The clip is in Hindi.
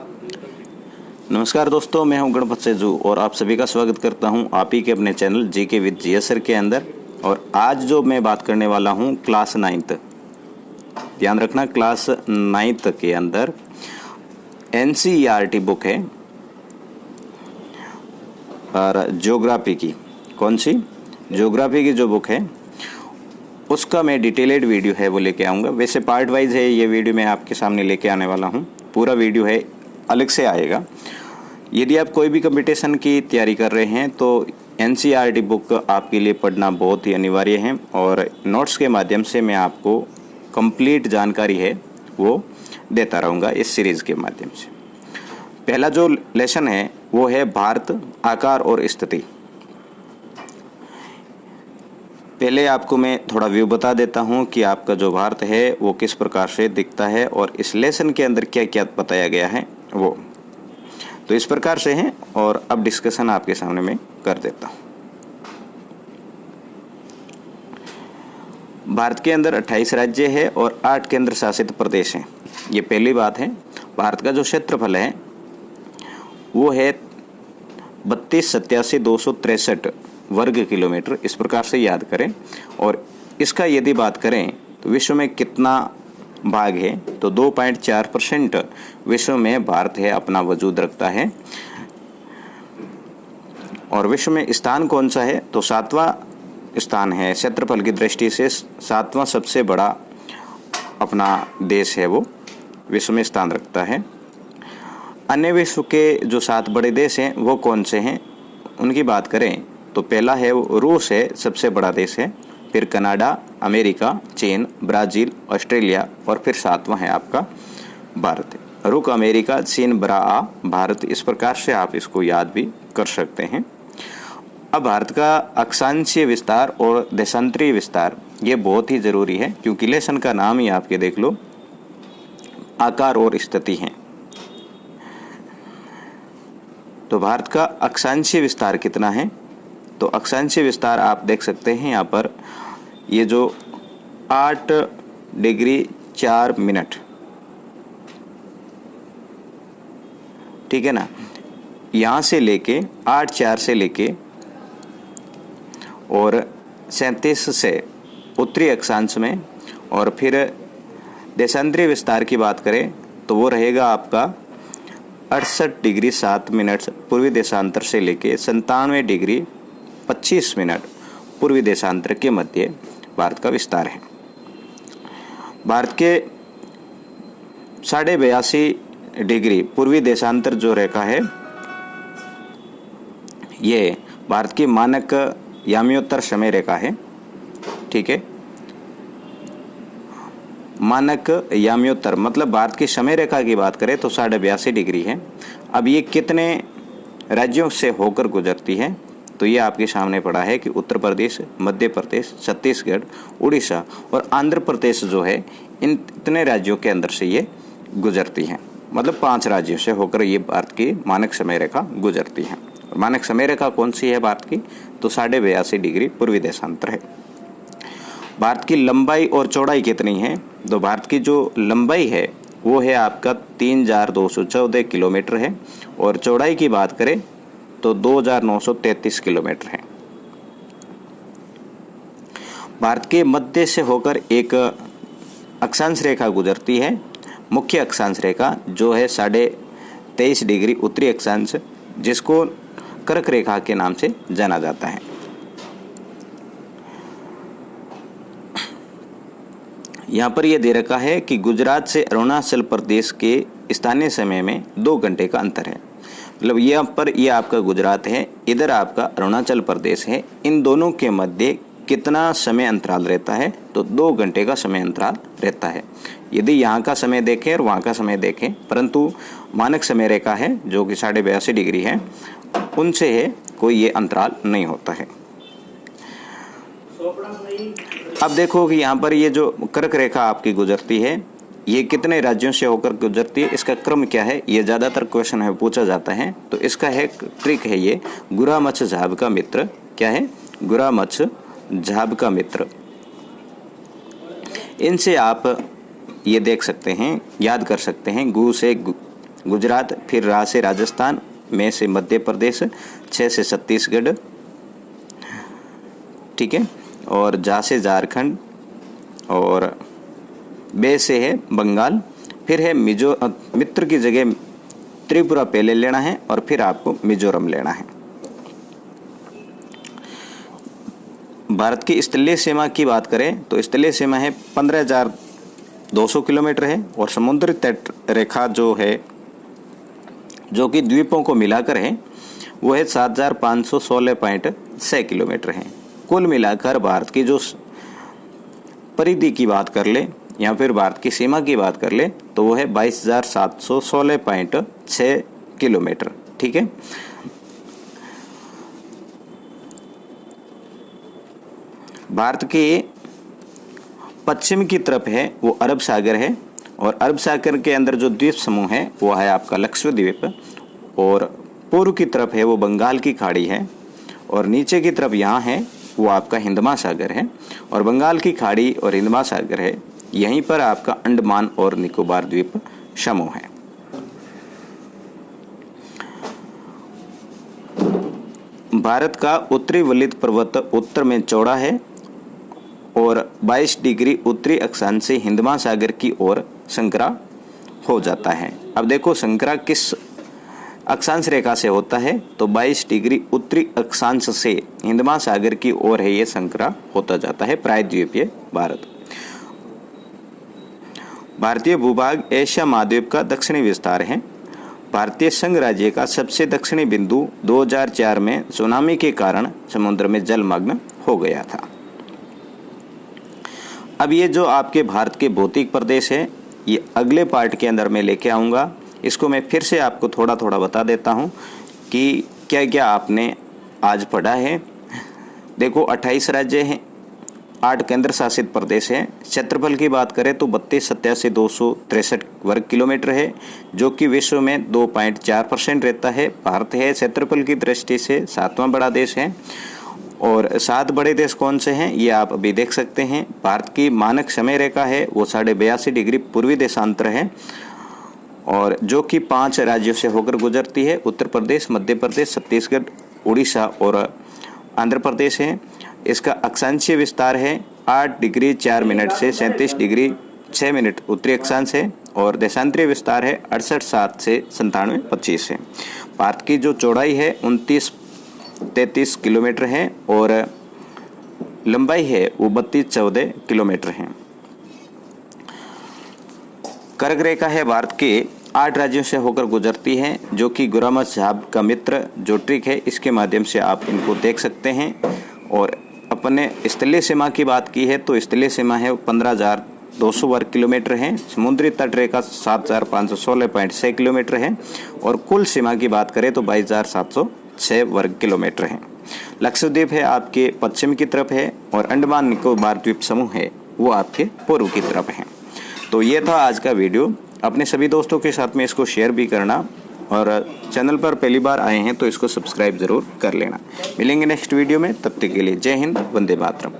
नमस्कार दोस्तों, मैं हूं गणपत सेजू और आप सभी का स्वागत करता हूं आप ही के अपने channel GK with GS sir के अंदर। और आज जो मैं बात करने वाला हूं क्लास 9th, ध्यान रखना क्लास 9th के अंदर एनसीईआरटी बुक है और ज्योग्राफी की, कौन सी ज्योग्राफी की जो बुक है उसका मैं डिटेलेड वीडियो है वो लेके आऊँगा। वैसे पार्ट वाइज है ये वीडियो, मैं आपके सामने लेके आने वाला हूँ। पूरा वीडियो है अलग से आएगा। यदि आप कोई भी कंपटीशन की तैयारी कर रहे हैं तो एनसीईआरटी बुक आपके लिए पढ़ना बहुत ही अनिवार्य है और नोट्स के माध्यम से मैं आपको कंप्लीट जानकारी है वो देता रहूँगा इस सीरीज़ के माध्यम से। पहला जो लेसन है वो है भारत, आकार और स्थिति। पहले आपको मैं थोड़ा व्यू बता देता हूँ कि आपका जो भारत है वो किस प्रकार से दिखता है और इस लेसन के अंदर क्या क्या बताया गया है वो तो इस प्रकार से है। और अब डिस्कशन आपके सामने मैं कर देता हूँ। भारत के अंदर 28 राज्य है और 8 केंद्र शासित प्रदेश हैं। ये पहली बात है। भारत का जो क्षेत्रफल है वो है 32,87,263 वर्ग किलोमीटर, इस प्रकार से याद करें। और इसका यदि बात करें तो विश्व में कितना भाग है तो 2.4% विश्व में भारत है अपना वजूद रखता है। और विश्व में स्थान कौन सा है तो 7वां स्थान है। क्षेत्रफल की दृष्टि से 7वां सबसे बड़ा अपना देश है वो विश्व में स्थान रखता है। अन्य विश्व के जो 7 बड़े देश हैं वो कौन से हैं उनकी बात करें तो पहला है वो रूस है, सबसे बड़ा देश है। फिर कनाडा, अमेरिका, चीन, ब्राज़ील, ऑस्ट्रेलिया और फिर 7वां है आपका भारत। रुक अमेरिका, चीन, भारत, इस प्रकार से आप इसको याद भी कर सकते हैं। अब भारत का अक्षांशीय विस्तार और देशांतरीय विस्तार ये बहुत ही ज़रूरी है क्योंकि लेसन का नाम ही आपके देख लो आकार और स्थिति है। तो भारत का अक्षांशीय विस्तार कितना है तो अक्षांशीय विस्तार आप देख सकते हैं यहाँ पर, ये जो 8 डिग्री 4 मिनट, ठीक है ना, यहाँ से लेके 8/4 से लेके और 37 से उत्तरी अक्षांश में, और फिर देशांतरीय विस्तार की बात करें तो वो रहेगा आपका 68 डिग्री 7 मिनट पूर्वी देशांतर से लेके 97 डिग्री 25 मिनट पूर्वी देशांतर के मध्य भारत का विस्तार है। भारत के 82.5 डिग्री पूर्वी देशांतर जो रेखा है ये भारत की मानक याम्योत्तर समय रेखा है, ठीक है। मानक याम्योत्तर मतलब भारत की समय रेखा की बात करें तो 82.5 डिग्री है। अब ये कितने राज्यों से होकर गुजरती है तो ये आपके सामने पड़ा है कि उत्तर प्रदेश, मध्य प्रदेश, छत्तीसगढ़, उड़ीसा और आंध्र प्रदेश जो है इन इतने राज्यों के अंदर से ये गुजरती हैं। मतलब 5 राज्यों से होकर ये भारत की मानक समय रेखा गुजरती है। मानक समय रेखा कौन सी है भारत की तो 82.5 डिग्री पूर्वी देशांतर है। भारत की लंबाई और चौड़ाई कितनी है तो भारत की जो लंबाई है वो है आपका 3,214 किलोमीटर है और चौड़ाई की बात करें तो 2,933 किलोमीटर है। भारत के मध्य से होकर एक अक्षांश रेखा गुजरती है, मुख्य अक्षांश रेखा जो है 23.5 डिग्री उत्तरी अक्षांश, जिसको कर्क रेखा के नाम से जाना जाता है। यहाँ पर यह दे रखा है कि गुजरात से अरुणाचल प्रदेश के स्थानीय समय में 2 घंटे का अंतर है। मतलब यहाँ पर ये आपका गुजरात है, इधर आपका अरुणाचल प्रदेश है, इन दोनों के मध्य कितना समय अंतराल रहता है तो 2 घंटे का समय अंतराल रहता है। यदि यहाँ का समय देखें और वहाँ का समय देखें, परंतु मानक समय रेखा है जो कि 82.5 डिग्री है, उनसे है कोई ये अंतराल नहीं होता है। अब देखो कि यहाँ पर ये जो कर्क रेखा आपकी गुजरती है ये कितने राज्यों से होकर गुजरती है, इसका क्रम क्या है, ये ज़्यादातर क्वेश्चन में पूछा जाता है। तो इसका है ट्रिक है ये गुरा मच्छ झाब का मित्र, क्या है गुरा मच्छ झाब का मित्र। इनसे आप ये देख सकते हैं, याद कर सकते हैं। गु से गुजरात, फिर रा से राजस्थान, में से मध्य प्रदेश, छ से छत्तीसगढ़, ठीक है, और जा से झारखंड, और बे से है बंगाल, फिर है मित्र की जगह त्रिपुरा पहले लेना है और फिर आपको मिजोरम लेना है। भारत की स्थलीय सीमा की बात करें तो स्थलीय सीमा है 15,200 किलोमीटर है, और समुद्री तट रेखा जो है, जो कि द्वीपों को मिलाकर है, वो है 7,516.6 किलोमीटर है। कुल मिलाकर भारत की जो परिधि की बात कर ले या फिर भारत की सीमा की बात कर ले तो वो है 22,716.6 किलोमीटर, ठीक है। भारत के पश्चिम की तरफ है वो अरब सागर है, और अरब सागर के अंदर जो द्वीप समूह है वो है आपका लक्षद्वीप, और पूर्व की तरफ है वो बंगाल की खाड़ी है, और नीचे की तरफ यहाँ है वो आपका हिंद महासागर है, और बंगाल की खाड़ी और हिंद महासागर है, यहीं पर आपका अंडमान और निकोबार द्वीप समूह है। भारत का उत्तरी वलित पर्वत उत्तर में चौड़ा है और 22 डिग्री उत्तरी अक्षांश से हिंद महासागर की ओर संकरा हो जाता है। अब देखो संकरा किस अक्षांश रेखा से होता है, तो 22 डिग्री उत्तरी अक्षांश से हिंद महासागर की ओर है ये संकरा होता जाता है प्रायद्वीपीय भारत। भारतीय भूभाग एशिया महाद्वीप का दक्षिणी विस्तार है। भारतीय संघ राज्य का सबसे दक्षिणी बिंदु 2004 में सुनामी के कारण समुद्र में जलमग्न हो गया था। अब ये जो आपके भारत के भौतिक प्रदेश है, ये अगले पार्ट के अंदर मैं लेके आऊँगा। इसको मैं फिर से आपको थोड़ा थोड़ा बता देता हूँ कि क्या क्या आपने आज पढ़ा है। देखो 28 राज्य हैं, 8 केंद्र शासित प्रदेश हैं। क्षेत्रफल की बात करें तो 32,87,263 वर्ग किलोमीटर है, जो कि विश्व में 2.4% रहता है। भारत है क्षेत्रफल की दृष्टि से 7वां बड़ा देश है। और 7 बड़े देश कौन से हैं ये आप अभी देख सकते हैं। भारत की मानक समय रेखा है वो 82.5 डिग्री पूर्वी देशांतर है, और जो कि 5 राज्यों से होकर गुजरती है। उत्तर प्रदेश, मध्य प्रदेश, छत्तीसगढ़, उड़ीसा और आंध्र प्रदेश है। इसका अक्षांशीय विस्तार है 8 डिग्री 4 मिनट से 37 डिग्री 6 मिनट उत्तरी अक्षांश है, और देशांतरीय विस्तार है 68.7 से 97.25 है। भारत की जो चौड़ाई है 29.33 किलोमीटर है, और लंबाई है वो 32.14 किलोमीटर है। कर्क रेखा है भारत के 8 राज्यों से होकर गुजरती है, जो कि गुरामत साहब का मित्र जो ट्रिक है, इसके माध्यम से आप इनको देख सकते हैं। और अपने स्थलीय सीमा की बात की है तो स्थलीय सीमा है 15,200 वर्ग किलोमीटर है। समुद्री तट रेखा 7,516.6 किलोमीटर है, और कुल सीमा की बात करें तो 22,706 वर्ग किलोमीटर है। लक्षद्वीप है आपके पश्चिम की तरफ है, और अंडमान निकोबार द्वीप समूह है वो आपके पूर्व की तरफ है। तो ये था आज का वीडियो। अपने सभी दोस्तों के साथ में इसको शेयर भी करना, और चैनल पर पहली बार आए हैं तो इसको सब्सक्राइब ज़रूर कर लेना। मिलेंगे नेक्स्ट वीडियो में, तब तक के लिए जय हिंद, वंदे मातरम।